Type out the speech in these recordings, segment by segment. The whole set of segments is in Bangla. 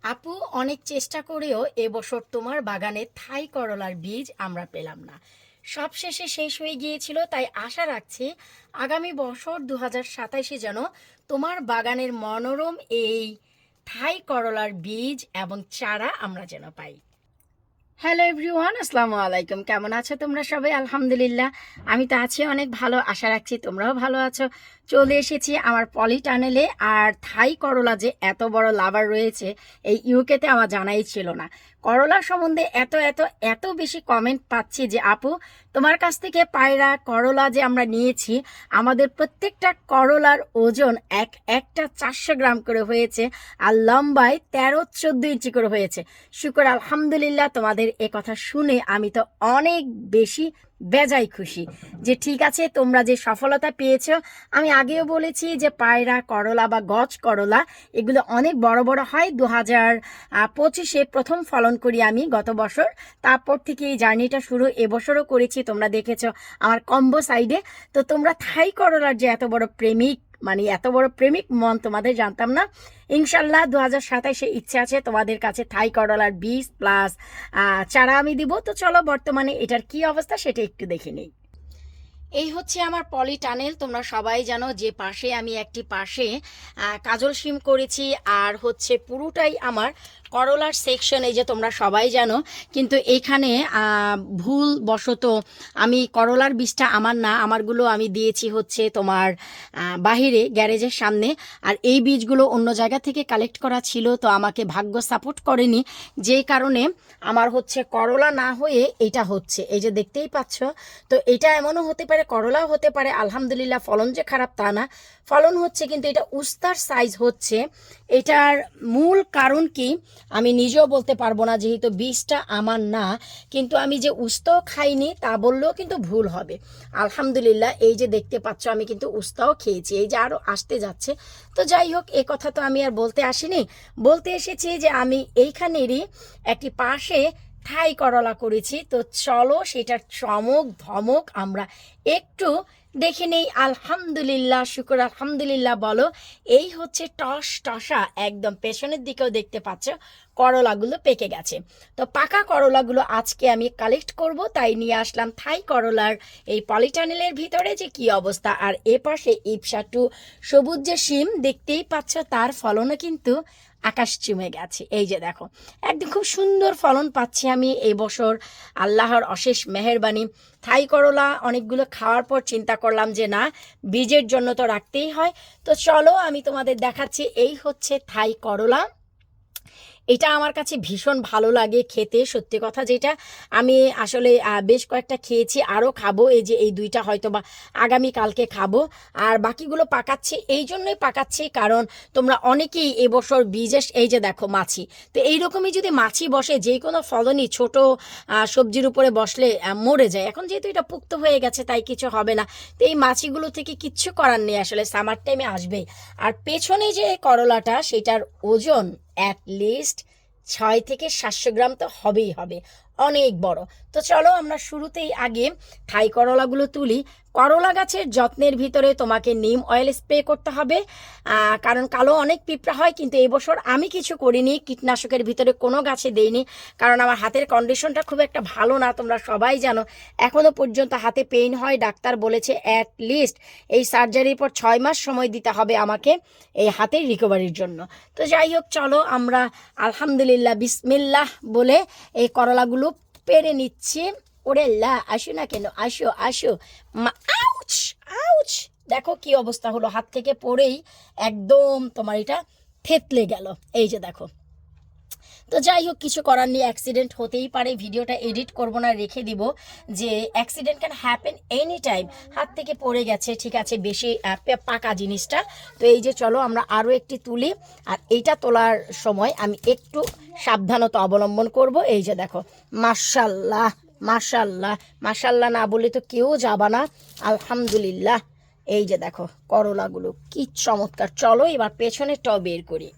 আপু, অনেক চেষ্টা করেও এবছর তোমার বাগানে থাই করলার বীজ আমরা পেলাম না। সবশেষে শেষ হয়ে গিয়েছিল, তাই আশা রাখছি আগামী বছর 2027-এ যেন তোমার বাগানের মনোরম এই থাই করলার বীজ এবং চারা আমরা যেন পাই। হ্যালো এভরিওয়ান, আসসালামু আলাইকুম। কেমন আছো তোমরা সবাই? আলহামদুলিল্লাহ, আমি তো আছি অনেক ভালো। আশা রাখছি তোমরাও ভালো আছো। চলে এসেছি আমার পলি টানেলে। আর থাই করলা যে এত বড় লাভার রয়েছে এই ইউকেতে আমার জানাই ছিল না। করলা সম্বন্ধে এত এত এত বেশি কমেন্ট পাচ্ছি যে আপু, তোমার কাছ থেকে পায়রা করলা যে আমরা নিয়েছি, আমাদের প্রত্যেকটা করলার ওজন একটা 400 গ্রাম করে হয়েছে, আর লম্বায় 13-14 ইঞ্চি করে হয়েছে। শুকর আলহামদুলিল্লাহ, তোমাদের এ কথা শুনে আমি তো অনেক বেশি বেজায় খুশি যে ঠিক আছে, তোমরা যে সফলতা পেয়েছো। আমি আগেও বলেছি যে পায়রা করলা বা গজ করলা এগুলো অনেক বড় বড় হয়। 2025-এ প্রথম ফলন করি আমি গত বছর। তারপর থেকে এই জার্নিটা শুরু, এবছরও করেছি, তোমরা দেখেছো আমার কম্বো সাইডে। তো তোমরা থাই করলার যে এত বড় প্রেমিক, মানে এত বড় প্রেমিক মন তোমাদের জানতাম না। ইনশাল্লাহ 2027-এ ইচ্ছে আছে তোমাদের কাছে থাই করলার বীজ প্লাস চারা আমি দিব। তো চলো বর্তমানে এটার কি অবস্থা সেটা একটু দেখে নিই। এই হচ্ছে আমার পলি টানেল। তোমরা সবাই জানো যে পাশে আমি একটি পাশে কাজল শিম করেছি, আর হচ্ছে পুরোটাই আমার করলার সেকশন, এই যে তোমরা সবাই জানো। কিন্তু এইখানে ভুল বশত আমি করলার বীজটা আমার না, আমারগুলো আমি দিয়েছি হচ্ছে তোমার বাহিরে গ্যারেজের সামনে। আর এই বীজগুলো অন্য জায়গা থেকে কালেক্ট করা ছিল, তো আমাকে ভাগ্য সাপোর্ট করেনি, যে কারণে আমার হচ্ছে করলা না হয়ে এটা হচ্ছে, এই যে দেখতেই পাচ্ছ। তো এটা এমনও হতে পারে, করলাও হতে পারে। আলহামদুলিল্লাহ, ফলন যে খারাপ তা না, ফলন হচ্ছে, কিন্তু এটা উস্তার সাইজ হচ্ছে। এটার মূল কারণ কি আমি নিজেও বলতে পারবো না, যেহেতু বীজটা আমার না। কিন্তু আমি যে উস্তাও খাইনি তা বললেও কিন্তু ভুল হবে। আলহামদুলিল্লাহ, এই যে দেখতে পাচ্ছ আমি কিন্তু উস্তাও খেয়েছি, এই যে আরও আসতে যাচ্ছে। তো যাই হোক, এ কথা তো আমি আর বলতে আসিনি, বলতে এসেছি যে আমি এইখানেরই একটি পাশে থাই করলা করেছি। তো চলো সেটার চমক ধমক আমরা একটু দেখে নেই। আলহামদুলিল্লাহ, শুকর আলহামদুলিল্লাহ বলো। এই হচ্ছে টস টসা, একদম পেছনের দিকেও দেখতে পাচ্ছ করলাগুলো পেকে গেছে। তো পাকা করলাগুলো আজকে আমি কালেক্ট করব, তাই নিয়ে আসলাম থাই করলার এই পলিটানেলের ভিতরে যে কি অবস্থা। আর এ পাশে ইপসা টু সবুজ যে শিম দেখতেই পাচ্ছ, তার ফলনও কিন্তু আকাশ চুমে গেছে। এই যে দেখো, একদম খুব সুন্দর ফলন পাচ্ছি আমি এই বছর, আল্লাহর অশেষ মেহেরবানি। থাই করলা অনেকগুলো খাওয়ার পর চিন্তা করলাম যে না, বীজের জন্য তো রাখতেই হয়। তো চলো আমি তোমাদের দেখাচ্ছি, এই হচ্ছে থাই করলা। এটা আমার কাছে ভীষণ ভালো লাগে খেতে, সত্যি কথা যেটা। আমি আসলে বেশ কয়েকটা খেয়েছি, আরও খাবো। এই যে এই দুইটা হয়তো বা আগামী কালকে খাবো। আর বাকিগুলো পাকাচ্ছি, এই জন্যই পাকাচ্ছি কারণ তোমরা অনেকেই এবছর বীজের, এই যে দেখো মাছি। তো এইরকমই যদি মাছি বসে, যে কোনো ফলনই ছোট সবজির উপরে বসলে মরে যায়। এখন যেহেতু এটা পুক্ত হয়ে গেছে তাই কিছু হবে না। তো এই মাছিগুলো থেকে কিচ্ছু করার নেই, আসলে সামার টাইমে আসবেই। আর পেছনে যে করলাটা, সেটার ওজন অ্যাটলিস্ট 600-700 গ্রাম তো হবেই হবে, অনেক বড়। তো চলো আমরা শুরুতেই আগে থাই করলাগুলো তুলি। করলা গাছের যত্নের ভিতরে তোমাকে নিম অয়েল স্প্রে করতে হবে, কারণ কালো অনেক পিঁপড়া হয়। কিন্তু এবছর আমি কিছু করিনি, কীটনাশকের ভিতরে কোনো গাছে দেইনি, কারণ আমার হাতের কন্ডিশনটা খুব একটা ভালো না, তোমরা সবাই জানো। এখনও পর্যন্ত হাতে পেইন হয়, ডাক্তার বলেছে অ্যাটলিস্ট এই সার্জারির পর 6 মাস সময় দিতে হবে আমাকে এই হাতের রিকভারির জন্য। তো যাই হোক, চলো আমরা আলহামদুলিল্লাহ বিসমিল্লাহ বলে এই করলাগুলো পেরে নিচ্ছি। ওরে লা, আসো না কেন, আসো আসো। আউচ আউচ, দেখো কি অবস্থা হলো, হাত থেকে পড়েই একদম তোমার এটা থেতলে গেল, এই যে দেখো। তো যাই হোক, কিছু করার নেই, অ্যাক্সিডেন্ট হতেই পারে, ভিডিওটা এডিট করব না, রেখে দিব যে accident can happen any time. হাত থেকে পড়ে গেছে, ঠিক আছে, বেশি পাকা জিনিসটা। তো এই যে চলো আমরা আরও একটি তুলি। আর এইটা তোলার সময় আমি একটু সাবধানতা অবলম্বন করব। এই যে দেখো, মাশাল্লাহ মাশাল্লাহ মাশাল্লাহ না বলে তো কেউ যাবা না। আলহামদুলিল্লাহ, এই যে দেখো করলাগুলো কি চমৎকার। চলো এবার পেছনেরটাও বের করি।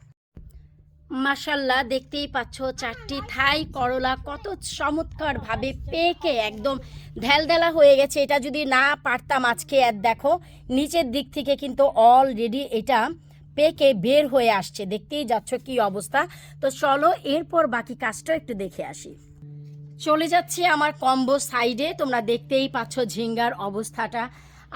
মাশাল্লাহ, দেখতেই পাচ্ছ চারটি থাই করলা কত চমৎকার ভাবে পেকে একদম ঢেলঢেলা হয়ে গেছে। এটা যদি না পারতাম আজকে, আর দেখো নিচের দিক থেকে কিন্তু অলরেডি এটা পেকে বের হয়ে আসছে, দেখতেই যাচ্ছ কি অবস্থা। তো চলো এরপর বাকি কাজটা একটু দেখে আসি। চলে যাচ্ছি আমার কম্বো সাইডে, তোমরা দেখতেই পাচ্ছ ঝিঙ্গার অবস্থাটা।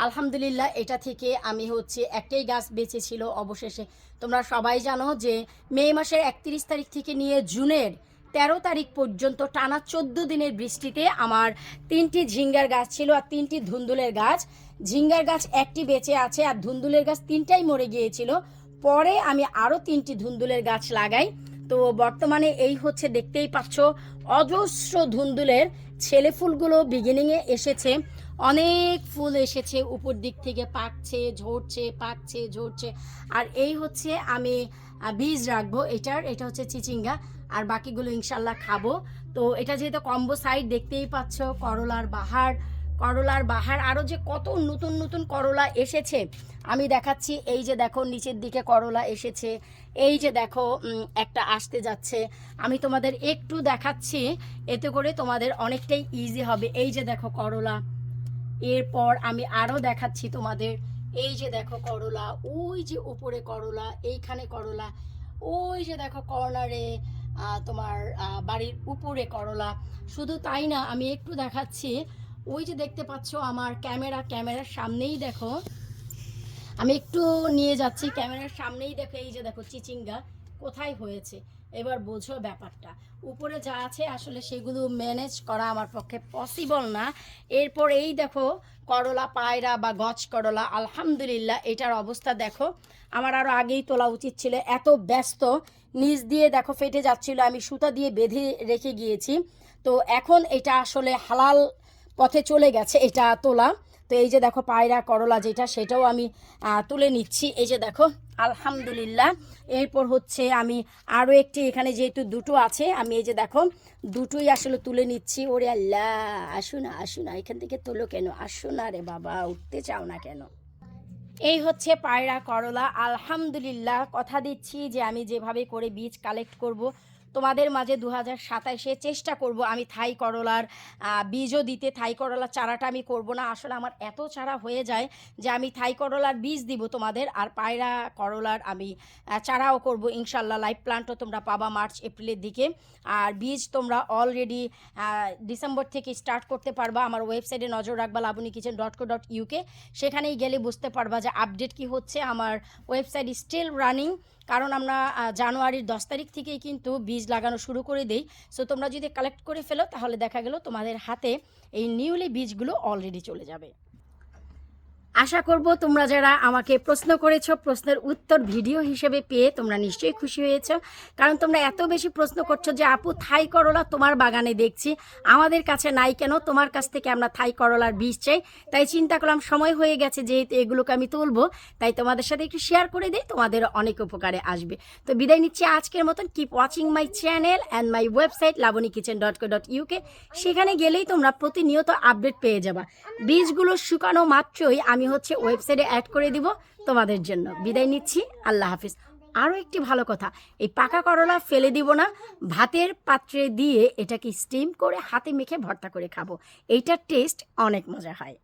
আলহামদুলিল্লাহ এটা থেকে আমি হচ্ছে একটাই গাছ বেঁচেছিল অবশেষে। তোমরা সবাই জানো যে মে মাসের 31 তারিখ থেকে নিয়ে জুনের 13 তারিখ পর্যন্ত টানা 14 দিনের বৃষ্টিতে আমার 3টি ঝিঙ্গার গাছ ছিল আর 3টি ধুন্দুলের গাছ। ঝিঙ্গার গাছ একটি বেঁচে আছে আর ধুন্দুলের গাছ 3টাই মরে গিয়েছিল। পরে আমি আরও 3টি ধুন্দুলের গাছ লাগাই। তো বর্তমানে এই হচ্ছে দেখতেই পাচ্ছ অজস্র ধুন্দুলের ছেলে ফুলগুলো বিগিনিংয়ে এসেছে, অনেক ফুল এসেছে, উপর দিক থেকে পাকছে ঝরছে পাকছে ঝরছে। আর এই হচ্ছে আমি বীজ রাখবো এটা হচ্ছে চিচিঙ্গা, আর বাকিগুলো ইনশাল্লাহ খাবো। তো এটা যেহেতু কম্বো সাইড দেখতেই পাচ্ছ, করলার বাহার আরও যে কত নতুন নতুন করলা এসেছে আমি দেখাচ্ছি। এই যে দেখো নিচের দিকে করলা এসেছে, এই যে দেখো একটা আসতে যাচ্ছে, আমি তোমাদের একটু দেখাচ্ছি, এতে করে তোমাদের অনেকটাই ইজি হবে। এই যে দেখো করলা, এরপর আমি আরও দেখাচ্ছি তোমাদের। এই যে দেখো করলা, ওই যে উপরে করলা, এইখানে করলা, ওই যে দেখো কর্নারে তোমার বাড়ির উপরে করলা। শুধু তাই না, আমি একটু দেখাচ্ছি, ওই যে দেখতে পাচ্ছ আমার ক্যামেরার সামনেই দেখো, আমি একটু নিয়ে যাচ্ছি ক্যামেরার সামনেই দেখো, এই যে দেখো চিচিঙ্গা কোথায় হয়েছে। এবার বোঝো ব্যাপারটা, উপরে যা আছে আসলে সেগুলো ম্যানেজ করা আমার পক্ষে পসিবল না। এরপর এই দেখো করলা পায়রা বা গছ করলা, আলহামদুলিল্লাহ এটার অবস্থা দেখো, আমার আরও আগেই তোলা উচিত ছিল, এত ব্যস্ত, নিচ দিয়ে দেখো ফেটে যাচ্ছিল, আমি সুতা দিয়ে বেঁধে রেখে গিয়েছি। তো এখন এটা আসলে হালাল পথে চলে গেছে এটা তোলা। তো এই যে দেখো পায়রা করলা যেটা, সেটাও আমি তুলে নিচ্ছি, এই যে দেখো আলহামদুলিল্লাহ। এরপর হচ্ছে আমি আরও একটি, এখানে যেহেতু দুটো আছে, আমি এই যে দেখো দুটোই আসলে তুলে নিচ্ছি। ওরে আল্লাহ, আসো না এখান থেকে তোলো কেন, আসো না রে বাবা, উঠতে চাও না কেন। এই হচ্ছে পায়রা করলা, আলহামদুলিল্লাহ কথা দিচ্ছি যে আমি যেভাবে করে বীজ কালেক্ট করব তোমাদের মাঝে 2027-এ চেষ্টা করব আমি থাই করলার বীজও দিতে। থাই করলার চারাটা আমি করব না, আসলে আমার এত চারা হয়ে যায় যে আমি থাই করলার বীজ দিব তোমাদের, আর পায়রা করলার আমি চারাও করব ইনশাল্লাহ। লাইভ প্লান্টও তোমরা পাবা মার্চ এপ্রিলের দিকে, আর বীজ তোমরা অলরেডি ডিসেম্বর থেকে স্টার্ট করতে পারবা। আমার ওয়েবসাইটে নজর রাখবা labunikichen.co.uk, সেখানেই গেলে বুঝতে পারবা যে আপডেট কি হচ্ছে। আমার ওয়েবসাইট স্টিল রানিং, কারণ আমরা জানুয়ারির 10 তারিখ থেকেই কিন্তু বীজ লাগানো শুরু করে দেই। সো তোমরা যদি কালেক্ট করে ফেলো তাহলে দেখা গেল তোমাদের হাতে এই নিউলি বীজগুলো অলরেডি চলে যাবে। আশা করব তোমরা যারা আমাকে প্রশ্ন করেছো, প্রশ্নের উত্তর ভিডিও হিসেবে পেয়ে তোমরা নিশ্চয়ই খুশি হয়েছো, কারণ তোমরা এত বেশি প্রশ্ন করছো যে আপু থাই করলা তোমার বাগানে দেখছি, আমাদের কাছে নাই কেন, তোমার কাছ থেকে আমরা থাই করলার বীজ চাই। তাই চিন্তা করলাম সময় হয়ে গেছে যেহেতু এগুলোকে আমি তুলবো, তাই তোমাদের সাথে একটু শেয়ার করে দিই, তোমাদের অনেক উপকারে আসবে। তো বিদায় নিচ্ছি আজকের মতন। Keep watching my channel and my website labunikichen.co.uk, সেখানে গেলেই তোমরা প্রতিনিয়ত আপডেট পেয়ে যাবা। বীজগুলো শুকানো মাত্রই আমি হচ্ছে ওয়েবসাইটে অ্যাড করে দিব তোমাদের জন্য। বিদায় নিচ্ছি, আল্লাহ হাফিজ। আরও একটি ভালো কথা, এই পাকা করলা ফেলে দিব না, ভাতের পাত্রে দিয়ে এটাকে স্টিম করে হাতে মেখে ভর্তা করে খাবো, এইটার টেস্ট অনেক মজা হয়।